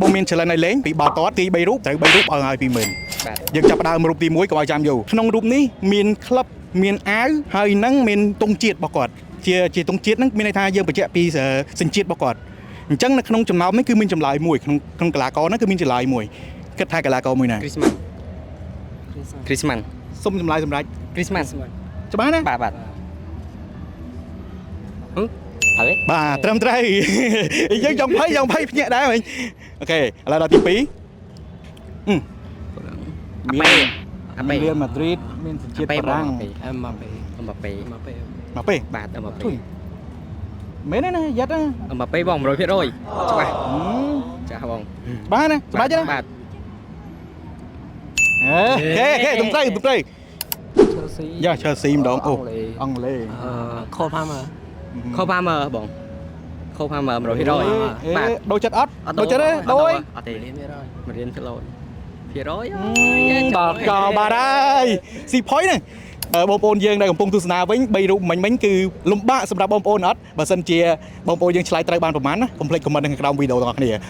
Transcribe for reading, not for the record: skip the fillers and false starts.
บ่មានឆ្លងឲ្យលេងពីបាល់ទាត់ទី3រូបត្រូវ3រូបឲ្យពី10000យើងចាប់ដើមរូបទី1ក៏ឲ្យចាំយូរក្នុងរូបនេះមានក្លឹបមានអាវហើយនឹងមានទង់ជាតិរបស់គាត់ជាទង់ជាតិហ្នឹងមានន័យថាយើងបញ្ជាក់ពីសញ្ជាតិរបស់គាត់អញ្ចឹងនៅក្នុងចំណោមនេះគឺមានចម្លើយមួយក្នុងកីឡាករហ្នឹងគឺមានចម្លើយមួយគិតថាកីឡាករមួយណា Christmas សុំចម្លើយសម្រាប់ Christmas ច្បាស់ណា បាទហើយ បាទត្រឹមត្រូវយើងចង់ភ័យភ្ញាក់ដែរវិញអូខេឥឡូវដល់ទី2មានរៀលម៉ាឌ្រីតមានសញ្ជាតិបារាំង Mbappé មកពេល បាទ Mbappé មែនទេណាយ៉ាត់ណា Mbappé បង 100% ច្បាស់ចាស់បង បាទណាច្បាស់ទេណា បាទ អូខេទំត្រូវយ៉ា Chelsea ម្ដងអូអង់គ្លេស Cole Palmer ខូផាមើបង ខូផាមើ 100% បាទ ដូចចិត្តអត់ដូចចិត្តទេដូច អត់ទេមករៀនគីឡូភាគរយ ដល់កបាទហើយស៊ីផុយណាបងប្អូនយើងដែលកំពុងទស្សនាវិញ3រូបមិញគឺលំបាកសម្រាប់បងប្អូនអត់បើសិនជាបងប្អូនយើងឆ្លើយត្រូវបានប្រហែលណាកុំភ្លេចខមមិននៅខាងក្រោមវីដេអូទាំងអស់គ្នា